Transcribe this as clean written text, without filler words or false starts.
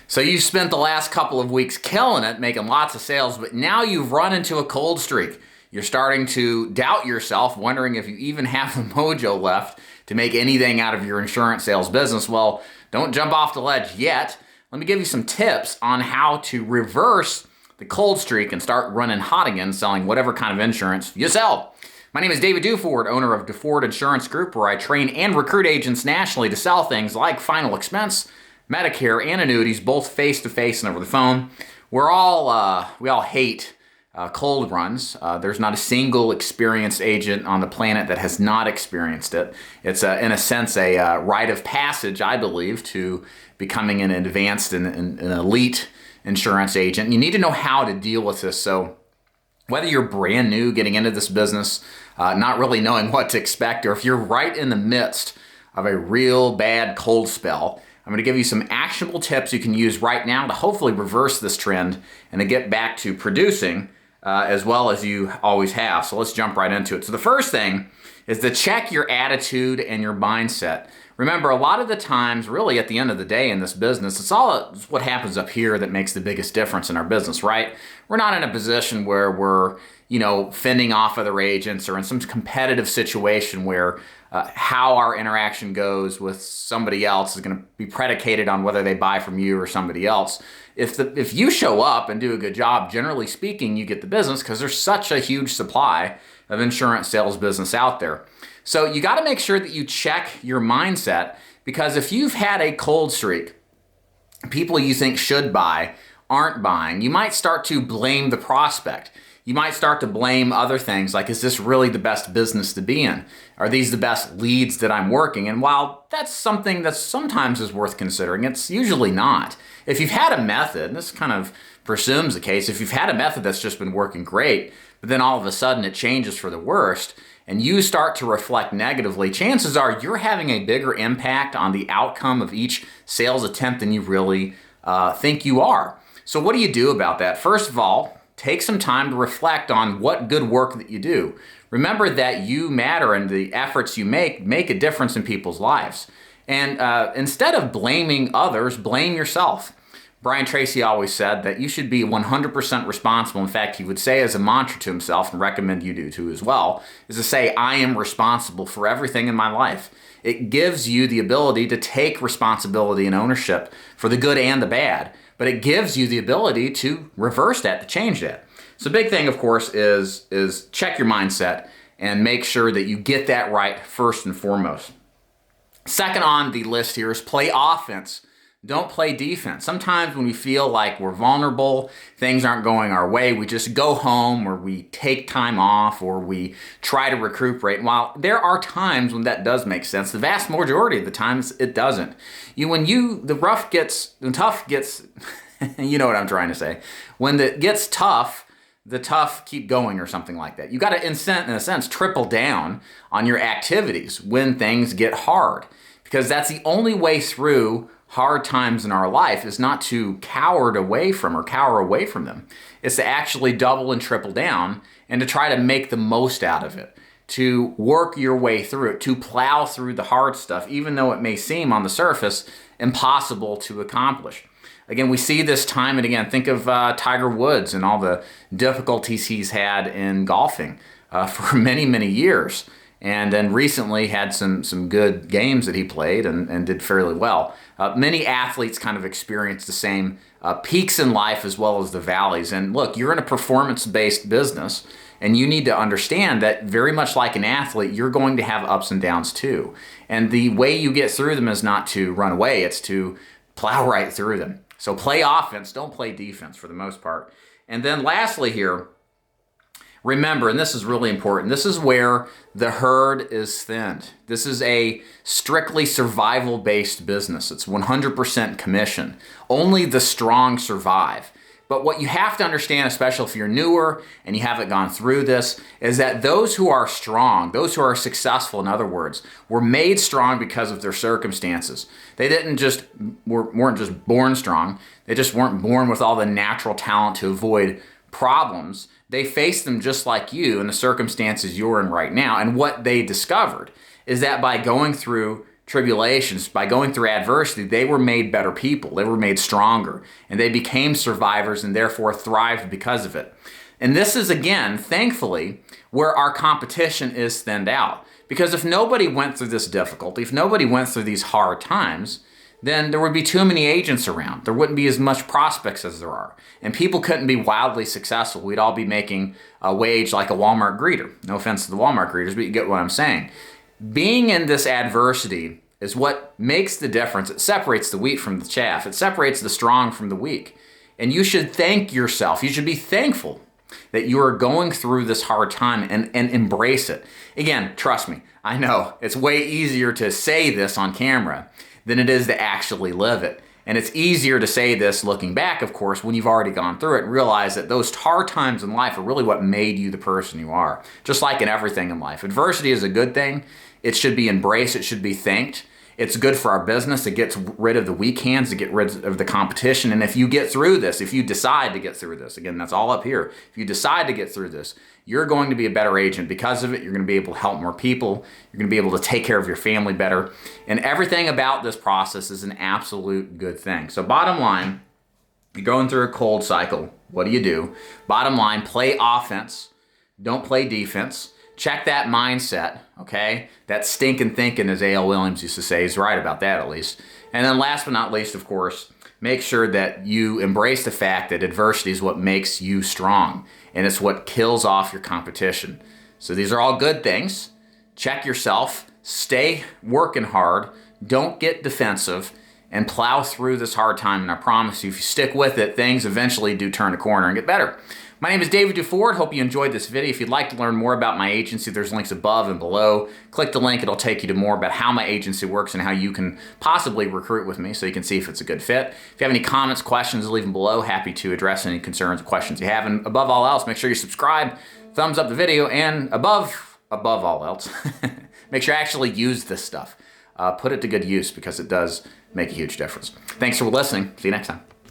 So you spent the last couple of weeks killing it, making lots of sales, but now you've run into a cold streak. You're starting to doubt yourself, wondering if you even have the mojo left to make anything out of your insurance sales business. Well, don't jump off the ledge yet. Let me give you some tips on how to reverse the cold streak and start running hot again, selling whatever kind of insurance you sell. My name is David Duford, owner of Duford Insurance Group, where I train and recruit agents nationally to sell things like final expense, Medicare, and annuities, both face-to-face and over the phone. We all hate cold runs. There's not a single experienced agent on the planet that has not experienced it. It's, in a sense, a rite of passage, I believe, to becoming an advanced and an elite insurance agent. You need to know how to deal with this. So whether you're brand new getting into this business, not really knowing what to expect, or if you're right in the midst of a real bad cold spell, I'm going to give you some actionable tips you can use right now to hopefully reverse this trend and to get back to producing as well as you always have. So let's jump right into it. So the first thing is to check your attitude and your mindset. Remember, a lot of the times, really at the end of the day in this business, it's what happens up here that makes the biggest difference in our business, right? We're not in a position where we're, fending off other agents or in some competitive situation where how our interaction goes with somebody else is going to be predicated on whether they buy from you or somebody else. If you show up and do a good job, generally speaking, you get the business because there's such a huge supply of insurance sales business out there. So you got to make sure that you check your mindset, because if you've had a cold streak, people you think should buy aren't buying, you might start to blame the prospect. You might start to blame other things like, is this really the best business to be in? Are these the best leads that I'm working? And while that's something that sometimes is worth considering, it's usually not. If you've had a method, and this kind of presumes the case, if you've had a method that's just been working great, but then all of a sudden it changes for the worst, and you start to reflect negatively, chances are you're having a bigger impact on the outcome of each sales attempt than you really think you are. So what do you do about that? First of all, take some time to reflect on what good work that you do. Remember that you matter, and the efforts you make a difference in people's lives. And instead of blaming others, blame yourself. Brian Tracy always said that you should be 100% responsible. In fact, he would say as a mantra to himself, and recommend you do too as well, is to say, I am responsible for everything in my life. It gives you the ability to take responsibility and ownership for the good and the bad, but it gives you the ability to reverse that, to change that. So big thing, of course, is check your mindset and make sure that you get that right first and foremost. Second on the list here is play offense. Don't play defense. Sometimes when we feel like we're vulnerable, things aren't going our way, we just go home, or we take time off, or we try to recuperate. And while there are times when that does make sense, the vast majority of the times it doesn't. The tough gets, you know what I'm trying to say. When it gets tough, the tough keep going, or something like that. You got to, in a sense, triple down on your activities when things get hard, because that's the only way through hard times in our life, is not to cower away from them. It's to actually double and triple down and to try to make the most out of it, to work your way through it, to plow through the hard stuff, even though it may seem on the surface impossible to accomplish. Again, we see this time and again. Think of Tiger Woods and all the difficulties he's had in golfing for many, many years. And then recently had some good games that he played and did fairly well. Many athletes kind of experience the same peaks in life as well as the valleys. And look, you're in a performance-based business, and you need to understand that very much like an athlete, you're going to have ups and downs too. And the way you get through them is not to run away, it's to plow right through them. So play offense, don't play defense for the most part. And then lastly here, remember, and this is really important, this is where the herd is thinned. This is a strictly survival-based business. It's 100% commission. Only the strong survive. But what you have to understand, especially if you're newer and you haven't gone through this, is that those who are strong, those who are successful, in other words, were made strong because of their circumstances. They weren't just born strong. They just weren't born with all the natural talent to avoid problems. They faced them just like you in the circumstances you're in right now. And what they discovered is that by going through tribulations, by going through adversity, they were made better people. They were made stronger, and they became survivors and therefore thrived because of it. And this is, again, thankfully, where our competition is thinned out. Because if nobody went through this difficulty, if nobody went through these hard times, then there would be too many agents around. There wouldn't be as much prospects as there are. And people couldn't be wildly successful. We'd all be making a wage like a Walmart greeter. No offense to the Walmart greeters, but you get what I'm saying. Being in this adversity is what makes the difference. It separates the wheat from the chaff. It separates the strong from the weak. And you should thank yourself. You should be thankful that you are going through this hard time and embrace it. Again, trust me, I know it's way easier to say this on camera than it is to actually live it. And it's easier to say this looking back, of course, when you've already gone through it and realize that those hard times in life are really what made you the person you are. Just like in everything in life. Adversity is a good thing. It should be embraced. It should be thanked. It's good for our business. It gets rid of the weak hands, to get rid of the competition. And if you get through this, if you decide to get through this, again, that's all up here. If you decide to get through this, you're going to be a better agent because of it. You're going to be able to help more people. You're going to be able to take care of your family better. And everything about this process is an absolute good thing. So bottom line, you're going through a cold cycle. What do? Bottom line, play offense. Don't play defense. Check that mindset, okay? That stinking thinking, as A.L. Williams used to say. He's right about that, at least. And then last but not least, of course, make sure that you embrace the fact that adversity is what makes you strong, and it's what kills off your competition. So these are all good things. Check yourself. Stay working hard. Don't get defensive, and plow through this hard time. And I promise you, if you stick with it, things eventually do turn a corner and get better. My name is David Duford. Hope you enjoyed this video. If you'd like to learn more about my agency, there's links above and below. Click the link. It'll take you to more about how my agency works and how you can possibly recruit with me so you can see if it's a good fit. If you have any comments, questions, leave them below. Happy to address any concerns or questions you have. And above all else, make sure you subscribe, thumbs up the video, and above all else, make sure you actually use this stuff. Put it to good use because it does make a huge difference. Thanks for listening. See you next time.